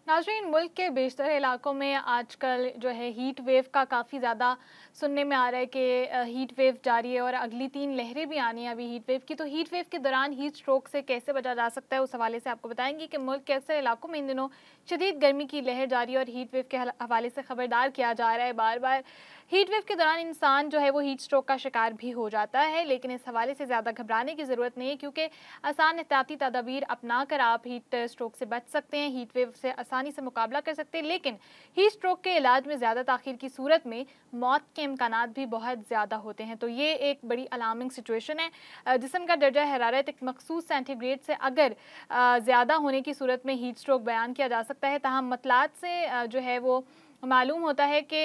नाज़रीन, मुल्क के बेशतर इलाकों में आजकल जो है हीट वेव का काफ़ी ज़्यादा सुनने में आ रहा है कि हीट वेव जारी है और अगली 3 लहरें भी आनी हैं अभी हीट वेव की। तो हीट वेव के दौरान हीट स्ट्रोक से कैसे बचा जा सकता है, उस हवाले से आपको बताएंगे कि मुल्क के अक्सर इलाकों में इन दिनों शदीद गर्मी की लहर जारी है और हीट वेव के हवाले से खबरदार किया जा रहा है बार बार। हीट वेव के दौरान इंसान जो है वो हीट स्ट्रोक का शिकार भी हो जाता है, लेकिन इस हवाले से ज़्यादा घबराने की ज़रूरत नहीं है, क्योंकि आसान एहतियाती तदाबीर अपना कर आप हीट स्ट्रोक से बच सकते हैं, हीट वेव से आसानी से मुकाबला कर सकते हैं। लेकिन हीट स्ट्रोक के इलाज में ज़्यादा ताख़ीर की सूरत में मौत के इम्कानात भी बहुत ज़्यादा होते हैं। तो ये एक बड़ी अलार्मिंग सिचुएशन है। जिस्म का दर्जा हरारत एक मखसूस सेंटीग्रेड से अगर ज़्यादा होने की सूरत में हीट स्ट्रोक बयान किया जा सकता है। तहम मतलात से जो है वो मालूम होता है कि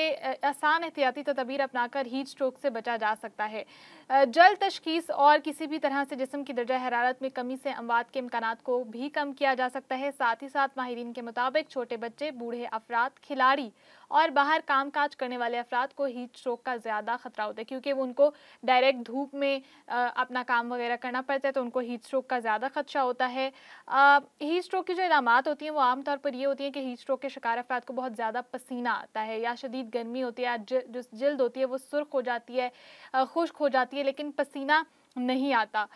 आसान एहतियाती तदबीर अपनाकर हीट स्ट्रोक से बचा जा सकता है। जल्द तशखीस और किसी भी तरह से जिस्म की दर्जा हरारत में कमी से अमवात के इम्कानात को भी कम किया जा सकता है। साथ ही साथ माहिरीन के मुताबिक छोटे बच्चे, बूढ़े अफराद, खिलाड़ी और बाहर काम काज करने वाले अफराद को हीट स्ट्रोक का ज़्यादा ख़तरा होता है, क्योंकि वो उनको डायरेक्ट धूप में अपना काम वगैरह करना पड़ता है, तो उनको हीट स्ट्रोक का ज़्यादा खदशा होता है। हीट स्ट्रोक की जो इलामात होती हैं वो आमतौर पर ये होती हैं कि हीट स्ट्रोक के शिकार अफराद को बहुत ज़्यादा पसीना आता है या शदीद गर्मी होती है, या जो जल्द होती है वो सुर्ख हो जाती है, खुश्क हो जाती है, लेकिन पसीना नहीं आता।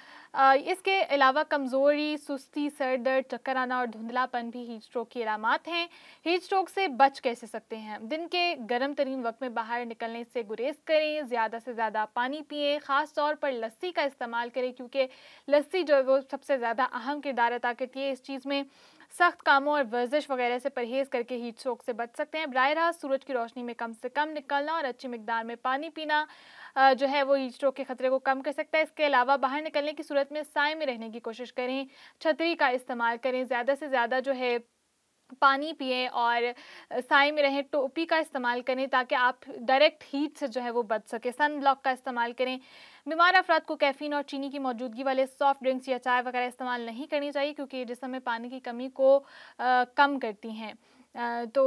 इसके अलावा कमज़ोरी, सुस्ती, सर दर्द, चक्कर आना और धुंधलापन भी हीट स्ट्रोक की अलामात हैं। हीट स्ट्रोक से बच कैसे सकते हैं? दिन के गर्म तरीन वक्त में बाहर निकलने से गुरेज करें, ज़्यादा से ज़्यादा पानी पिएँ, ख़ास तौर पर लस्सी का इस्तेमाल करें, क्योंकि लस्सी जो है वो सबसे ज़्यादा अहम किरदार अदा करती है इस चीज़ में। सख्त कामों और वर्जिश वगैरह से परहेज़ करके हीट स्ट्रोक से बच सकते हैं। बराह रास्त सूरज की रोशनी में कम से कम निकलना और अच्छी मिकदार में पानी पीना जो है वो हीट स्ट्रोक के खतरे को कम कर सकता है। इसके अलावा बाहर निकलने की सूरत में साए में रहने की कोशिश करें, छतरी का इस्तेमाल करें, ज़्यादा से ज़्यादा जो है पानी पिएँ और साए में रहें, टोपी का इस्तेमाल करें ताकि आप डायरेक्ट हीट से जो है वो बच सकें, सन ब्लॉक का इस्तेमाल करें। बीमार अफराद को कैफ़ीन और चीनी की मौजूदगी वाले सॉफ्ट ड्रिंक्स या चाय वगैरह इस्तेमाल नहीं करनी चाहिए, क्योंकि ये जिस्म में पानी की कमी को कम करती हैं। तो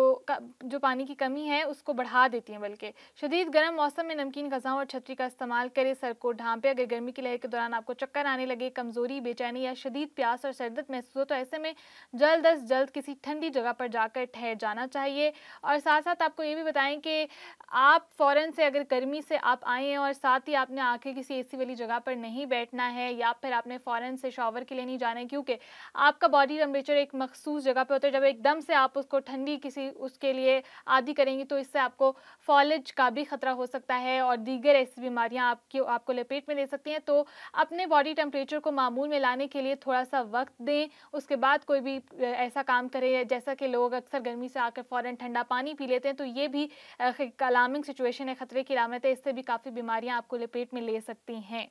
जो पानी की कमी है उसको बढ़ा देती हैं। बल्कि शदीद गर्म मौसम में नमकीन ग़िज़ाओं और छतरी का इस्तेमाल करें, सर को ढांपें। अगर गर्मी की लहर के दौरान आपको चक्कर आने लगे, कमज़ोरी, बेचैनी या शदीद प्यास और सर्दत महसूस हो, तो ऐसे में जल्द अज़ जल्द किसी ठंडी जगह पर जाकर ठहर जाना चाहिए। और साथ साथ आपको ये भी बताएं कि आप फ़ौरन से अगर गर्मी से आप आएँ और साथ ही आपने आके किसी एसी वाली जगह पर नहीं बैठना है, या फिर आपने फ़ौरन से शॉवर के लिए नहीं जाना है, क्योंकि आपका बॉडी टेम्परेचर एक मखसूस जगह पे होता है। जब एकदम से आप उसको ठंडी किसी उसके लिए आदी करेंगे तो इससे आपको फॉलेज का भी खतरा हो सकता है और दीगर ऐसी बीमारियां आपको लपेट में ले सकती हैं। तो अपने बॉडी टेम्परेचर को मामूल में लाने के लिए थोड़ा सा वक्त दें, उसके बाद कोई भी ऐसा काम करें। जैसा कि लोग अक्सर गर्मी से आकर फ़ौरन ठंडा पानी पी लेते हैं, तो ये भी अलार्मिंग सिचुएशन है, खतरे की अलामत है। इससे भी काफ़ी बीमारियां आपको लपेट में ले सकती हैं।